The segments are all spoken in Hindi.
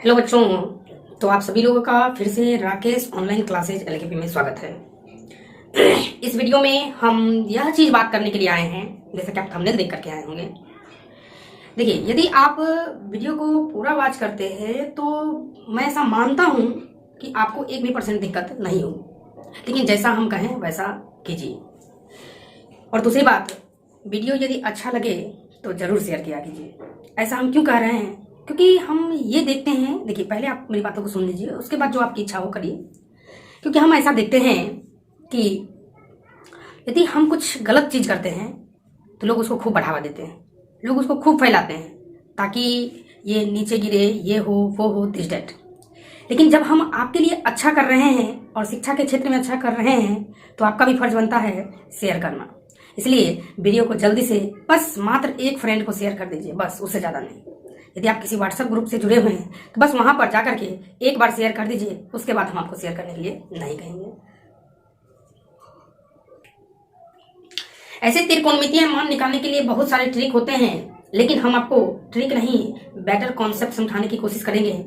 हेलो बच्चों। तो आप सभी लोगों का फिर से राकेश ऑनलाइन क्लासेज एलकेपी में स्वागत है। इस वीडियो में हम यह चीज़ बात करने के लिए आए हैं, जैसा कि आप थंबनेल देख करके आए होंगे। देखिए, यदि आप वीडियो को पूरा वॉच करते हैं तो मैं ऐसा मानता हूं कि आपको 1% भी दिक्कत नहीं होगी, लेकिन जैसा हम कहें वैसा कीजिए। और दूसरी बात, वीडियो यदि अच्छा लगे तो ज़रूर शेयर किया कीजिए। ऐसा हम क्यों कह रहे हैं? क्योंकि हम ये देखते हैं, देखिए पहले आप मेरी बातों को सुन लीजिए, उसके बाद जो आपकी इच्छा हो करिए। क्योंकि हम ऐसा देखते हैं कि यदि हम कुछ गलत चीज़ करते हैं तो लोग उसको खूब बढ़ावा देते हैं, लोग उसको खूब फैलाते हैं ताकि ये नीचे गिरे, ये हो वो हो, दिस डेट। लेकिन जब हम आपके लिए अच्छा कर रहे हैं और शिक्षा के क्षेत्र में अच्छा कर रहे हैं तो आपका भी फर्ज बनता है शेयर करना। इसलिए वीडियो को जल्दी से बस मात्र एक फ्रेंड को शेयर कर दीजिए, बस, उससे ज़्यादा नहीं। यदि आप किसी व्हाट्सएप ग्रुप से जुड़े हुए हैं तो बस वहां पर जाकर के एक बार शेयर कर दीजिए, उसके बाद हम आपको शेयर करने के लिए नहीं कहेंगे। ऐसे त्रिकोणमितीय मान निकालने के लिए बहुत सारे ट्रिक होते हैं, लेकिन हम आपको ट्रिक नहीं, बेटर कॉन्सेप्ट समझाने की कोशिश करेंगे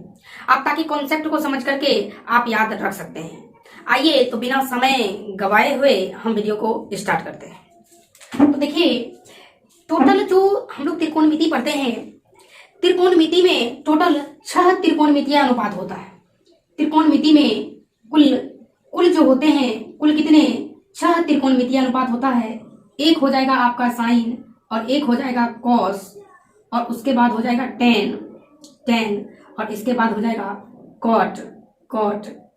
आप, ताकि कॉन्सेप्ट को समझ करके आप याद रख सकते हैं। आइए तो बिना समय गवाए हुए हम वीडियो को स्टार्ट करते हैं। तो देखिए, टोटल जो हम लोग त्रिकोणमिति पढ़ते हैं, त्रिकोणमिति में टोटल 6 त्रिकोणमितीय अनुपात होता है। त्रिकोणमिति में कुल कुल जो होते हैं, कुल कितने? 6 त्रिकोणमितीय अनुपात होता है। एक हो जाएगा आपका साइन, और एक हो जाएगा कॉस, और उसके बाद हो जाएगा टेन, और इसके बाद हो जाएगा कॉट,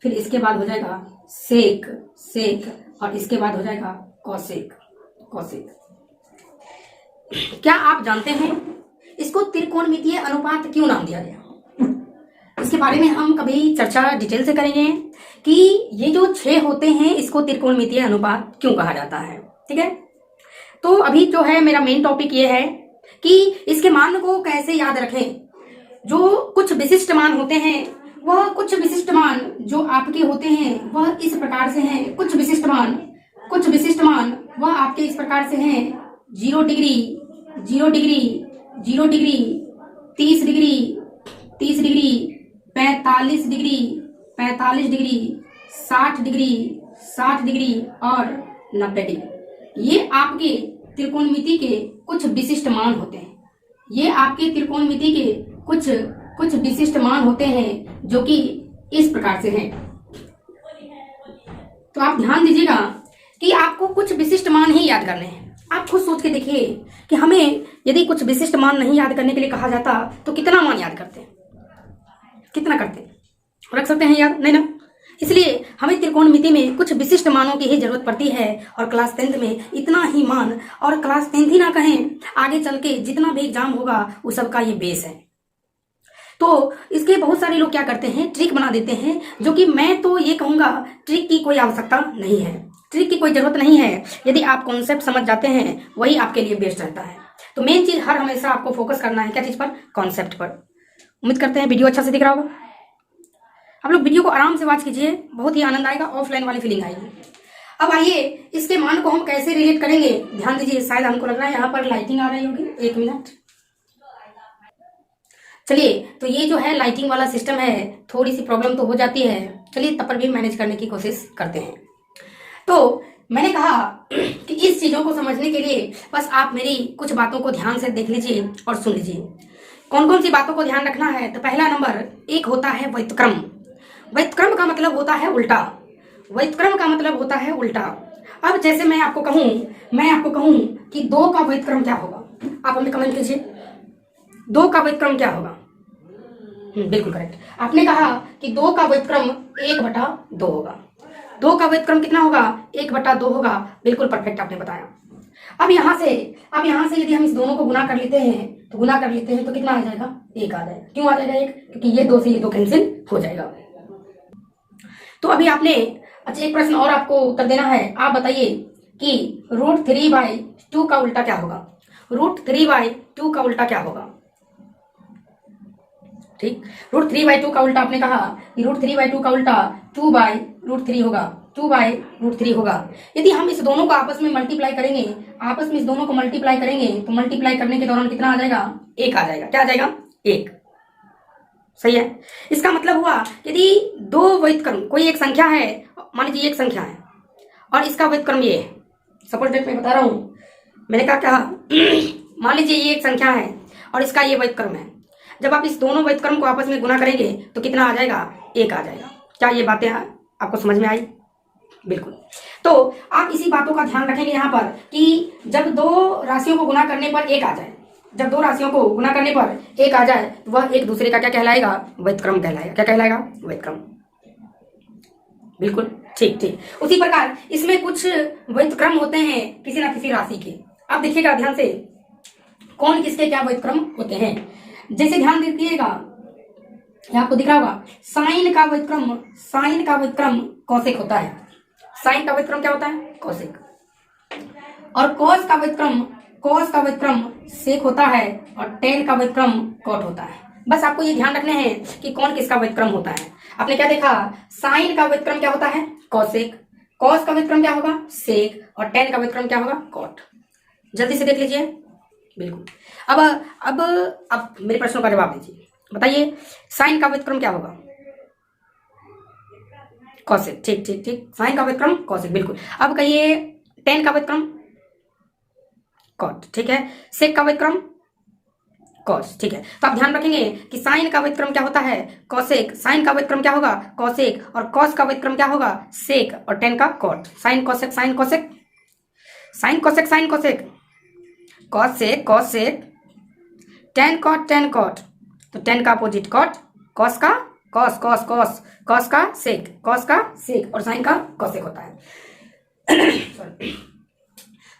फिर इसके बाद हो जाएगा सेक, और इसके बाद हो जाएगा कॉसेक। क्या आप जानते हैं इसको त्रिकोणमितीय अनुपात क्यों नाम दिया गया? इसके बारे में हम कभी चर्चा डिटेल से करेंगे कि ये जो 6 होते हैं इसको त्रिकोणमितीय अनुपात क्यों कहा जाता है। ठीक है, तो अभी जो है मेरा मेन टॉपिक ये है कि इसके मान को कैसे याद रखें। जो कुछ विशिष्ट मान होते हैं, वह कुछ विशिष्ट मान जो आपके होते हैं वह इस प्रकार से हैं। कुछ विशिष्ट मान वह आपके इस प्रकार से हैं: 0 degree, 0 degree, 0 degree, 30 degree, 30 degree, 45 degree, 45 degree, 60 degree, 60 degree, और 90 डिग्री। ये आपके त्रिकोणमिति के कुछ विशिष्ट मान होते हैं। ये आपके त्रिकोणमिति के कुछ विशिष्ट मान होते हैं जो कि इस प्रकार से हैं। तो आप ध्यान दीजिएगा कि आपको कुछ विशिष्ट मान ही याद करने हैं। आप खुद सोच के देखिए कि हमें यदि कुछ विशिष्ट मान नहीं याद करने के लिए कहा जाता तो कितना मान याद करते, कितना करते? रख सकते हैं याद? नहीं ना। इसलिए हमें त्रिकोणमिति में कुछ विशिष्ट मानों की ही जरूरत पड़ती है। और क्लास 10th में इतना ही मान, और क्लास 10th ही ना कहें, आगे चल के जितना भी एग्जाम होगा उस सबका ये बेस है। तो इसके बहुत सारे लोग क्या करते हैं, ट्रिक बना देते हैं, जो कि मैं तो ये कहूंगा ट्रिक की कोई आवश्यकता नहीं है, ट्रिक की कोई जरूरत नहीं है। यदि आप कॉन्सेप्ट समझ जाते हैं वही आपके लिए बेस्ट रहता है। तो मेन चीज हर हमेशा आपको फोकस करना है, क्या चीज पर? कॉन्सेप्ट पर। उम्मीद करते हैं वीडियो अच्छा से दिख रहा होगा। आप लोग वीडियो को आराम से वॉच कीजिए, बहुत ही आनंद आएगा, ऑफलाइन वाली फीलिंग आएगी। अब आइए इसके मान को हम कैसे रिलेट करेंगे, ध्यान दीजिए। शायद हमको लग रहा है यहाँ पर लाइटिंग आ रही होगी, 1 मिनट। चलिए, तो ये जो है लाइटिंग वाला सिस्टम है, थोड़ी सी प्रॉब्लम तो हो जाती है, चलिए तब पर भी मैनेज करने की कोशिश करते हैं। तो मैंने कहा कि इस चीजों को समझने के लिए बस आप मेरी कुछ बातों को ध्यान से देख लीजिए और सुन लीजिए। कौन कौन सी बातों को ध्यान रखना है? तो पहला नंबर, एक होता है व्युत्क्रम। व्युत्क्रम का मतलब होता है उल्टा। व्युत्क्रम का मतलब होता है उल्टा। अब जैसे मैं आपको कहूं कि 2 का व्युत्क्रम क्या होगा, आप हमें कमेंट कीजिए। 2 का व्युत्क्रम क्या होगा? बिल्कुल करेक्ट, आपने कहा कि 2 का व्युत्क्रम 1/2 होगा। 2 का व्युत्क्रम कितना होगा? 1/2 होगा। बिल्कुल परफेक्ट आपने बताया। अब यहाँ से यदि हम इस दोनों को गुना कर लेते हैं तो कितना आ जाएगा? 1 आ जाएगा। क्यों आ जाएगा 1? क्योंकि ये 2 से ये 2 कैंसिल हो जाएगा। तो अभी आपने, अच्छा एक प्रश्न और आपको उत्तर देना है। आप बताइए कि √3/2 का उल्टा क्या होगा? √3/2 का उल्टा क्या होगा? ठीक, √3/2 का उल्टा आपने कहा कि √3/2 का उल्टा 2/√3 होगा, 2/√3 होगा। यदि हम इस दोनों को आपस में मल्टीप्लाई करेंगे, तो मल्टीप्लाई करने के दौरान कितना आ जाएगा? 1 आ जाएगा। क्या आ जाएगा? 1। सही है। इसका मतलब हुआ यदि दो व्युत्क्रम, कोई एक संख्या है, मान लीजिए एक संख्या है और इसका व्युत्क्रम ये है, सपोज दैट मैं बता रहा हूं, मैंने कहा मान लीजिए ये एक संख्या है और इसका ये व्युत्क्रम है। जब आप इस दोनों व्युत्क्रम को आपस में गुना करेंगे तो कितना आ जाएगा? 1 आ जाएगा। क्या ये बातें आपको समझ में आई? बिल्कुल। तो आप इसी बातों का ध्यान रखेंगे यहाँ पर कि जब दो राशियों को गुना करने पर 1 आ जाए, जब दो राशियों को गुना करने पर 1 आ जाए तो वह एक दूसरे का क्या कहलाएगा? व्युत्क्रम कहलाएगा। क्या कहलाएगा? व्युत्क्रम। बिल्कुल ठीक ठीक। उसी प्रकार इसमें कुछ व्युत्क्रम होते हैं किसी ना किसी राशि के। आप देखिएगा ध्यान से कौन किसके क्या व्युत्क्रम होते हैं। जैसे ध्यान दीजिएगा, आपको दिख रहा होगा साइन का व्युत्क्रम कौशिक होता है। साइन का व्युत्क्रम क्या होता है? कौशिक। और कॉस का व्युत्क्रम सेक होता है और टेन का व्युत्क्रम कॉट होता है। बस आपको ये ध्यान रखने हैं कि कौन किसका व्युत्क्रम होता है। आपने क्या देखा? साइन का व्युत्क्रम क्या होता है? कौशिक। कॉस का व्युत्क्रम क्या होगा? सेक। और टेन का व्युत्क्रम क्या होगा? कॉट। जल्दी से देख लीजिए। बिल्कुल। अब मेरे प्रश्नों का जवाब दीजिए। बताइए साइन का व्युत्क्रम क्या होगा? कौशिक। ठीक ठीक ठीक। साइन का व्युत्क्रम कौशिक। बिल्कुल। अब कहिए टेन का व्युत्क्रम कॉट। ठीक है। सेक का व्युत्क्रम कॉस। ठीक है। तो आप ध्यान रखेंगे कि साइन का व्युत्क्रम क्या होता है? कौशिक। साइन का व्युत्क्रम क्या होगा? कौशिक। और कॉस का व्युत्क्रम क्या होगा? सेक। और टेन का cot. Sine cosec sine cosec, sine cosec sine cosec, cos sec cos sec, tan cot. तो टेन का अपोजिट कॉट, कॉस का कॉस कॉस कॉस, कॉस का सेक और साइन का कौशिक होता है।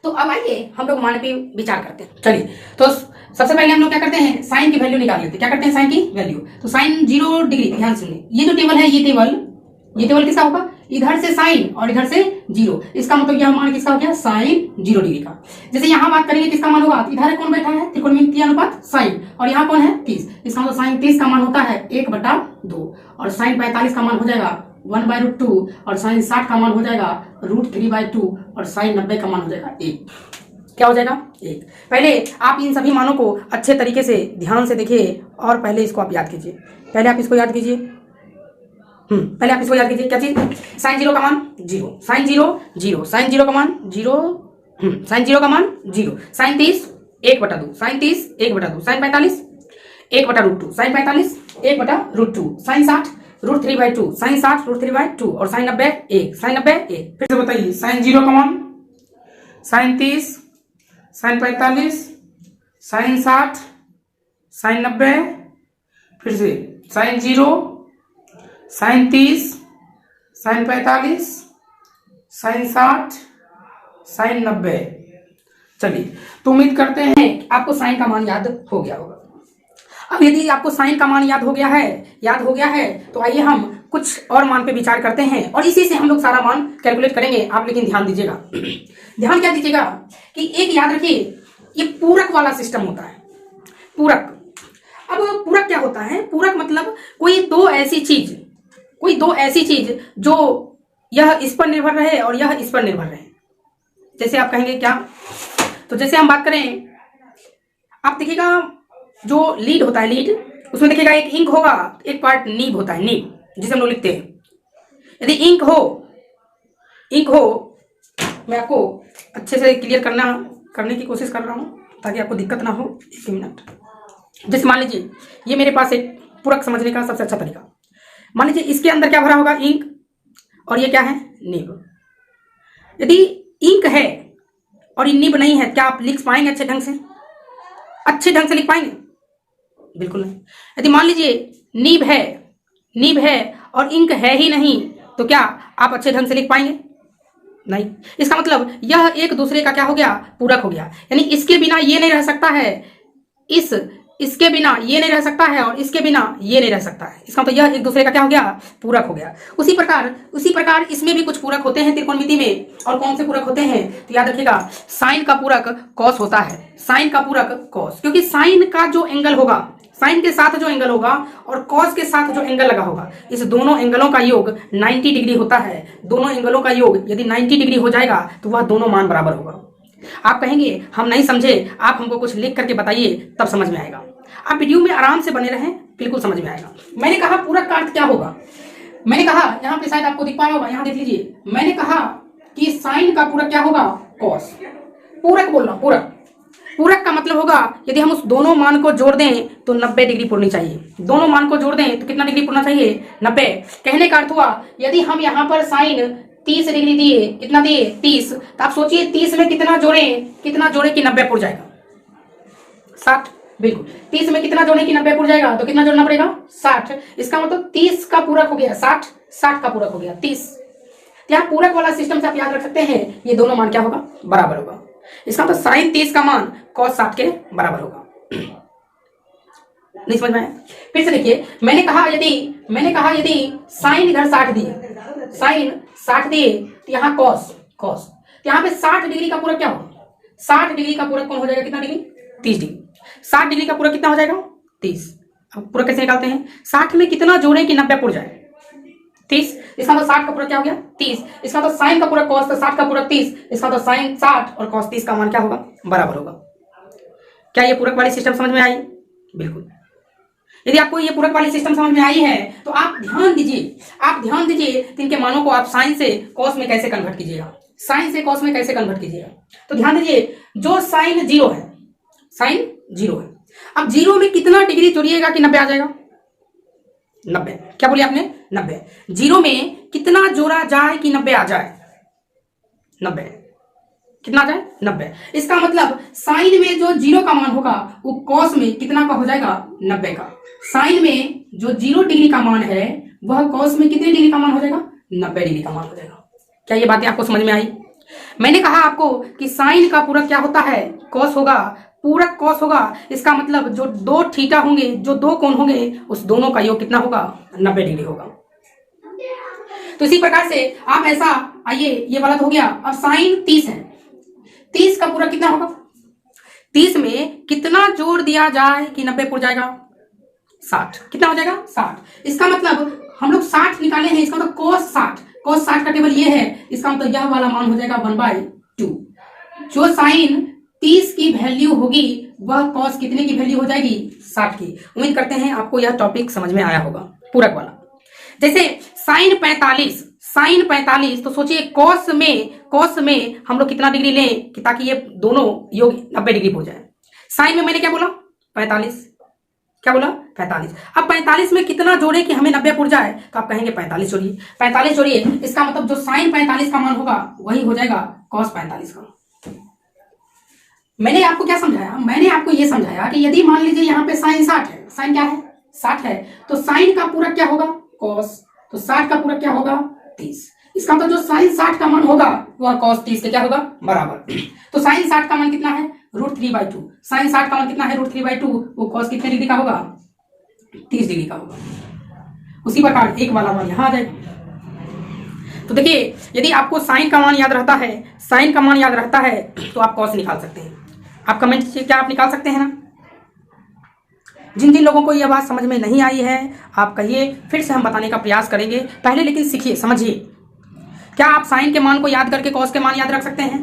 तो अब आइए हम लोग मान पे विचार करते हैं। चलिए तो सबसे पहले हम लोग क्या करते हैं? साइन की वैल्यू निकाल लेते हैं। क्या करते हैं? साइन की वैल्यू। तो साइन 0 डिग्री, ध्यान सुनिए, ये जो टेबल है ये टेबल किसका होगा? इधर से साइन और इधर से 0। इसका मतलब यह मान किसका हो गया? साइन 0 डिग्री का। जैसे यहां बात करेंगे किसका मान होगा? इधर कौन बैठा है? त्रिकोणमितीय अनुपात साइन, और यहाँ कौन है? 30। इसका मतलब साइन 30 का मान होता है 1/2 और साइन 45 का मान हो जाएगा 1/√2 और साइन 60 का मान हो जाएगा √3/2 और साइन 90 का मान हो जाएगा 1। क्या हो जाएगा? 1। पहले आप इन सभी मानों को अच्छे तरीके से ध्यान से देखिए और पहले इसको आप याद कीजिए। पहले आप इसको याद कीजिए। क्या चीज? साइन 0 का मान 0, साइन 0 साइन 0 का मान 0, साइन 0 का मान 0, sine 30 1/2, sine 30 1/2, sine 45 1/√2, sine 45 1/√2, sine 60 √3/2, sine 60 √3/2 और साइन 90 1, साइन 90 1। फिर से बताइए, साइन 0 का मान, साइन 30, साइन 45, साइन 60, साइन 90, फिर से sine 0, sine 30, sine 45, sine 60, sine 90। चलिए तो उम्मीद करते हैं कि आपको साइन का मान याद हो गया होगा। अब यदि आपको साइन का मान याद हो गया है तो आइए हम कुछ और मान पे विचार करते हैं और इसी से हम लोग सारा मान कैलकुलेट करेंगे। आप लेकिन ध्यान दीजिएगा। ध्यान क्या दीजिएगा कि एक याद रखिए, ये पूरक वाला सिस्टम होता है। पूरक। अब पूरक क्या होता है? पूरक मतलब कोई दो ऐसी चीज जो यह इस पर निर्भर रहे और यह इस पर निर्भर रहे। जैसे आप कहेंगे क्या? तो जैसे हम बात करें, आप देखिएगा जो लीड होता है, लीड, उसमें देखिएगा एक इंक होगा, एक पार्ट नीब होता है, नीब, जिसे हम लोग लिखते हैं। यदि इंक हो, मैं आपको अच्छे से क्लियर करने की कोशिश कर रहा हूं ताकि आपको दिक्कत ना हो। 1 मिनट। जैसे मान लीजिए ये मेरे पास एक पूरक समझने का सबसे अच्छा तरीका, मान लीजिए इसके अंदर क्या भरा होगा? इंक, और ये क्या है? नीब। यदि इंक है और ये नीब नहीं है, क्या आप लिख पाएंगे अच्छे ढंग से लिख पाएंगे? बिल्कुल नहीं। यदि मान लीजिए नीब है और इंक है ही नहीं, तो क्या आप अच्छे ढंग से लिख पाएंगे? नहीं। इसका मतलब यह एक दूसरे का क्या हो गया? पूरक हो गया। यानी इसके बिना ये नहीं रह सकता है, इसके बिना ये नहीं रह सकता है और इसके बिना ये नहीं रह सकता है। इसका मतलब यह एक दूसरे का क्या हो गया? पूरक हो गया। उसी प्रकार इसमें भी कुछ पूरक होते हैं त्रिकोणमिति में। और कौन से पूरक होते हैं? तो याद रखिएगा, साइन का पूरक कॉस होता है। साइन का पूरक कॉस, क्योंकि साइन का जो एंगल होगा, साइन के साथ जो एंगल होगा और कॉस के साथ जो एंगल लगा होगा, इस दोनों एंगलों का योग 90 डिग्री होता है। दोनों एंगलों का योग यदि 90 डिग्री हो जाएगा तो वह दोनों मान बराबर होगा। आप कहेंगे हम नहीं समझे, आप हमको कुछ लिख करके बताइए तब समझ में आएगा। आप वीडियो में आराम से बने रहें, बिल्कुल समझ में आएगा। मैंने कहा पूरक का अर्थ क्या होगा, मैंने कहा यहाँ पे शायद आपको दिख पा रहा होगा, यहाँ देख लीजिए, मैंने कहा कि साइन का पूरक क्या होगा, कॉस। पूरक बोल रहा हूं, पूरक। पूरक का मतलब होगा यदि हम उस दोनों मान को जोड़ दें तो 90 डिग्री पूर्णी चाहिए। दोनों मान को जोड़ दें तो कितना डिग्री पूर्णा चाहिए, 90। कहने का अर्थ हुआ यदि हम यहाँ पर साइन 30 डिग्री दिए, कितना दिए, 30, तो आप सोचिए 30 में कितना जोड़े कि 90 पुर जाएगा, 60। बिल्कुल 30 में कितना जोड़े कि 90 पुर जाएगा, तो कितना जोड़ना पड़ेगा, 60। इसका मतलब 30 का पूरक हो गया 60, 60 का पूरक हो गया 30। यहाँ पूरक वाला सिस्टम से आप याद रख सकते हैं, ये दोनों मान क्या होगा, बराबर होगा। इसका मतलब साइन 30 का मान कॉस 60 के बराबर होगा। नहीं समझ में आया? फिर से देखिए, मैंने कहा यदि साइन इधर 60 दिए, साइन 60 दिए, तो यहाँ कॉस, तो यहाँ पे 60 डिग्री का पूरक क्या होगा, 60 डिग्री का पूरक कौन हो जाएगा, कितना डिग्री, 30 डिग्री। 60 डिग्री का पूरक कितना हो जाएगा, 30। अब पूरक कैसे निकालते हैं, 60 में कितना जोड़े कि 90 पुर जाए, 30। इसका मतलब 60 का पूरक क्या हो गया, 30। इसका मतलब साइन का पूरक कॉस, तो 60 का पूरक 30। इसका मतलब साइन 60 और कॉस 30 का मान क्या होगा, बराबर होगा। क्या ये पूरक वाली सिस्टम समझ में आई? बिल्कुल। यदि आपको ये पूरक वाली सिस्टम समझ में आई है तो आप ध्यान दीजिए तो इनके मानों को आप साइन से कॉस में कैसे कन्वर्ट कीजिएगा, साइन से कॉस में कैसे कन्वर्ट कीजिएगा। तो ध्यान दीजिए, जो साइन 0 है, साइन 0 है, अब 0 में कितना डिग्री जोड़िएगा कि 90 आ जाएगा, 90। क्या बोले आपने, 90। 0 में कितना जोड़ा जाए कि 90 आ जाए, 90। कितना आ जाए, 90। इसका मतलब साइन में जो 0 का मान होगा वो कॉस में कितना का हो जाएगा, 90 का। साइन में जो 0 डिग्री का मान है वह कॉस में कितने डिग्री का मान हो जाएगा, 90 डिग्री का मान हो जाएगा। क्या ये बातें आपको समझ में आई? मैंने कहा आपको कि साइन का पूरक क्या होता है, कॉस होगा, पूरक कॉस होगा। इसका मतलब जो 2 थीटा होंगे, जो 2 कोण होंगे, उस दोनों का योग कितना होगा, 90 डिग्री होगा। तो इसी प्रकार से आप ऐसा, आइए ये वाला तो हो गया। अब साइन 30 है, 30 का पूरक कितना होगा, 30 में कितना जोड़ दिया जाए कि 90 पुर जाएगा, 60। कितना हो जाएगा, 60। इसका मतलब हम लोग 60 निकाले हैं, इसका मतलब cos 60 का टेबल ये है। इसका मतलब यह वाला मान हो जाएगा 1/2। जो साइन 30 की वैल्यू होगी वह कॉस कितने की वैल्यू हो जाएगी, 60 की। उम्मीद करते हैं आपको यह टॉपिक समझ में आया होगा, पूरक वाला। जैसे साइन 45, तो सोचिए कॉस में हम लोग कितना डिग्री लें कि ताकि ये दोनों योग 90 डिग्री हो जाए। साइन में मैंने क्या बोला, 45। क्या बोला, 45। अब 45 में कितना जोड़े कि हमें 90 पुर जाए, तो आप कहेंगे 45 जोड़िए, 45 जोड़िए। इसका मतलब जो साइन 45 का मान होगा वही हो जाएगा कॉस 45 का। मैंने आपको क्या समझाया, मैंने आपको ये समझाया कि यदि मान लीजिए यहाँ पे साइन 60 है, साइन क्या है, 60 है, तो साइन का पूरक क्या होगा, कॉस, तो 60 का पूरक क्या होगा, 30। इसका मतलब जो साइन 60 का मान होगा वह कॉस 30 के क्या होगा, बराबर। तो साइन 60 का मान कितना है, √3/2। साइन 60 का मान कितना है, √3/2। वो कॉस कितने डिग्री का होगा, 30 डिग्री का होगा। उसी प्रकार एक वाला मान यहाँ आ जाएगा। तो देखिए, यदि आपको साइन का मान याद रहता है, तो आप कॉस निकाल सकते हैं। आप कमेंट से क्या आप निकाल सकते हैं ना। जिन जिन लोगों को यह बात समझ में नहीं आई है आप कहिए, फिर से हम बताने का प्रयास करेंगे। पहले लेकिन सीखिए, समझिए। क्या आप साइन के मान को याद करके कॉस के मान याद रख सकते हैं,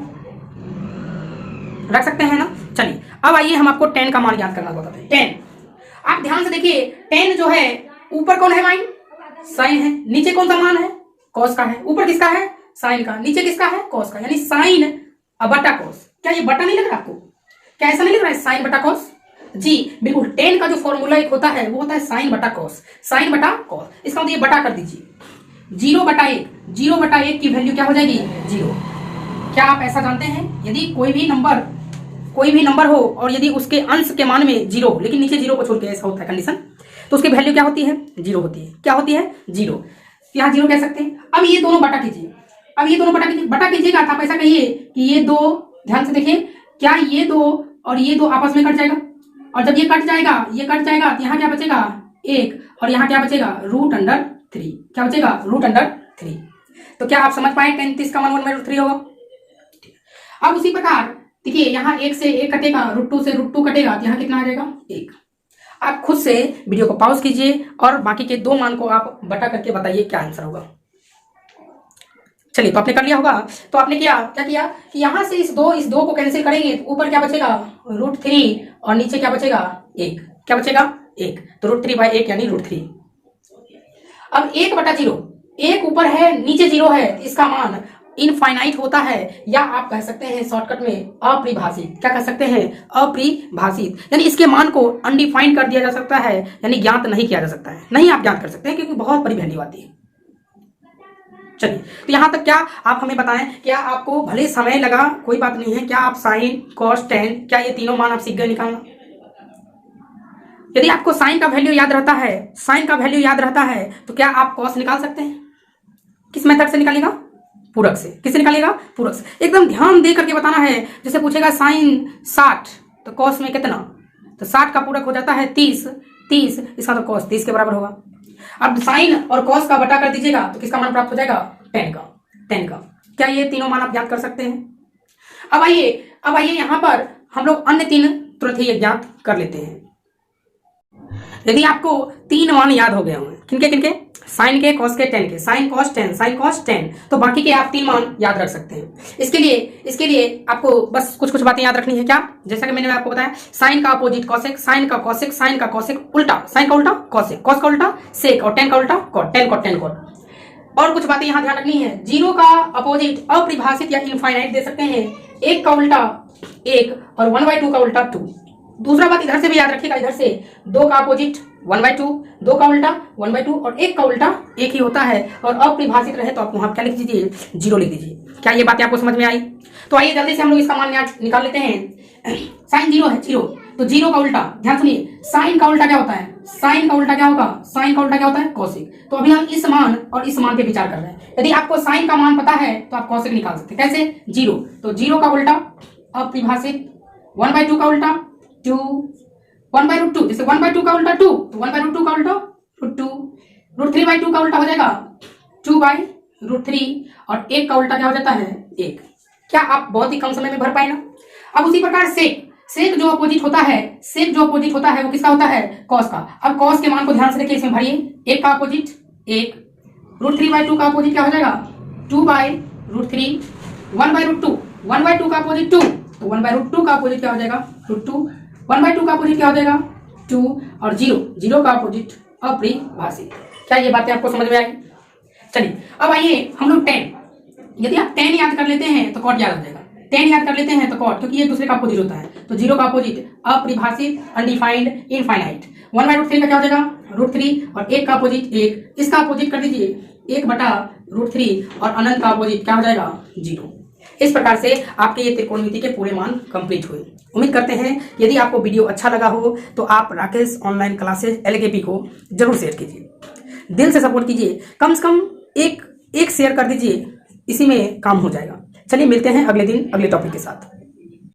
रख सकते हैं ना। चलिए अब आइए हम आपको tan का मान याद करना बताते हैं। tan, आप ध्यान से देखिए, tan जो है ऊपर कौन है, माइन साइन है, नीचे कौन सा मान है, कॉस का है। ऊपर किसका है, साइन का, नीचे किसका है, कॉस का, यानी साइन बटा कॉस। क्या ये बटा नहीं लग रहा आपको, क्या ऐसा नहीं लग रहा है, साइन बटा कॉस? जी बिल्कुल। tan का जो फॉर्मूला एक होता है वो होता है साइन बटा कॉस, साइन बटा कॉस। इसका मतलब ये बटा कर दीजिए, 0/1 की वैल्यू क्या हो जाएगी, 0। क्या आप ऐसा जानते हैं, यदि कोई भी नंबर हो और यदि उसके अंश के मान में 0 हो, लेकिन नीचे 0 को छोड़ के ऐसा होता है कंडीशन, तो उसकी वैल्यू क्या होती है, 0 होती है। क्या होती है, 0। यहाँ 0 कह सकते हैं। अब ये दोनों बटा कीजिए, बटा कीजिएगा तो आप ऐसा कहिए कि ये दो, ध्यान से देखिए, क्या ये दो और ये दो आपस में कट जाएगा, और जब ये कट जाएगा तो यहाँ क्या बचेगा, 1, और यहाँ क्या बचेगा, √3। क्या बचेगा, √3। तो क्या आप समझ पाए, tan 30 का मान 1/3 होगा। अब उसी प्रकार देखिए, यहाँ 1 से 1 कटेगा, √2 से √2 कटेगा, तो यहाँ कितना आ जाएगा, 1। आप खुद से वीडियो को पॉज कीजिए और बाकी के 2 मान को आप बटा करके बताइए क्या आंसर होगा। चलिए, तो आपने कर लिया होगा। तो आपने क्या किया कि यहाँ से इस दो को कैंसिल करेंगे, तो ऊपर क्या बचेगा, √3 और नीचे क्या बचेगा, 1। क्या बचेगा, 1, तो √3/1 यानी √3। अब 1/0, 1 ऊपर है नीचे 0 है, इसका मान इनफाइनाइट होता है, या आप कह सकते हैं शॉर्टकट में अपरिभाषित। क्या कह सकते हैं? अपरिभाषित, यानी इसके मान को अनडिफाइंड कर दिया जा सकता है, यानी ज्ञात नहीं किया जा सकता है। नहीं आप ज्ञात कर सकते हैं क्योंकि बहुत बड़ी वैल्यू आती है। चलिए, तो यहां तक क्या आप हमें बताएं, क्या आपको भले समय लगा, कोई बात नहीं है, क्या आप साइन कॉस टेन, क्या ये तीनों मान आप सीख गए निकालना? यदि आपको साइन का वैल्यू याद रहता है, साइन का वैल्यू याद रहता है, तो क्या आप कॉस निकाल सकते हैं? किस मेथड से निकालेगा? पूरक से। किससे निकालेगा? पूरक से। एकदम ध्यान दे करके बताना है। जैसे पूछेगा साइन 60, तो कॉस में कितना? तो 60 का पूरक हो जाता है 30, इसका तो कॉस 30 के बराबर होगा। अब साइन और कॉस का बटा कर दीजिएगा तो किसका मान प्राप्त हो जाएगा? टेन का। क्या ये तीनों मान आप ज्ञात कर सकते हैं? अब आइए यहां पर हम लोग अन्य 3 तुरंत ही ज्ञात कर लेते हैं। यदि आपको 3 मान याद हो गए होंगे, किनके? साइन के, कॉस के, टेन के। साइन कॉस टेन, तो बाकी के आप 3 मान याद रख सकते हैं। इसके लिए आपको बस कुछ बातें याद रखनी है। क्या? जैसा कि मैंने आपको बताया, साइन का अपोजिट कॉसेक, साइन का कॉसेक उल्टा, साइन का उल्टा कॉसेक, कॉस का उल्टा सेक, और टेन का उल्टा कॉट, टेन कॉट। और कुछ बातें यहां ध्यान रखनी है। 0 का अपोजिट अपरिभाषित या इनफाइनाइट दे सकते हैं, 1 का उल्टा 1 और 1/2 का उल्टा 2। दूसरा बात इधर से भी याद रखिएगा, इधर से 2 का अपोजिट 1/2, 2 का उल्टा 1/2 और 1 का उल्टा 1 ही होता है। और अपरिभाषित रहे तो आप वहां क्या लिख दीजिए? 0 लिख दीजिए। क्या ये बातें आपको समझ में आई? तो आइए जल्दी से हम लोग इसका मान निकाल लेते हैं। साइन 0 है, 0, तो 0 का उल्टा, ध्यान सुनिए, साइन का उल्टा क्या होता है? साइन का उल्टा क्या होगा? साइन का उल्टा क्या होता है? कॉसिक। तो अभी हम इस मान और इस मान पे विचार कर रहे हैं। यदि आपको साइन का मान पता है तो आप कॉसिक निकाल सकते हैं। कैसे? 0, तो 0 का उल्टा अपरिभाषित, 1/2 का उल्टा 2, 1/√2, जैसे 1/2 का उल्टा 2, तो 1/√2 का उल्टा √2, √3/2 का उल्टा हो जाएगा 2/√3, और 1 का उल्टा क्या हो जाता है? 1। क्या आप बहुत ही कम समय में भर पाए ना? अब उसी प्रकार सेक जो अपोजिट होता है, वो किसका होता है? कॉस का। अब कॉस के मान को ध्यान से देखिए, इसमें भरिए। 1 का अपोजिट 1, √3/2 का अपोजिट क्या हो जाएगा? 2/√3, 1/√2, 1/2 का अपोजिट 2, तो 1/√2 का अपोजिट क्या हो जाएगा? √2, 1/2 का अपोजिट क्या हो जाएगा? 2, और 0 का अपोजिट अपरिभाषित। क्या ये बातें आपको समझ में आई? चलिए, अब आइए हम लोग 10, यदि आप 10 याद कर लेते हैं तो कॉट याद हो जाएगा। 10 याद कर लेते हैं तो कॉट, क्योंकि ये दूसरे का अपोजिट होता है। तो 0 का अपोजिट अपरिभाषित, अनडिफाइंड, इनफाइनाइट। 1/√3 का क्या हो जाएगा? √3, और 1 का अपोजिट 1, इसका अपोजिट कर दीजिए 1/√3, और अनंत का अपोजिट क्या हो जाएगा? 0। इस प्रकार से आपके ये त्रिकोणमिति के पूरे मान कंप्लीट हुए। उम्मीद करते हैं यदि आपको वीडियो अच्छा लगा हो तो आप राकेश ऑनलाइन क्लासेज LKP को जरूर शेयर कीजिए, दिल से सपोर्ट कीजिए। कम से कम एक शेयर कर दीजिए, इसी में काम हो जाएगा। चलिए मिलते हैं अगले दिन अगले टॉपिक के साथ।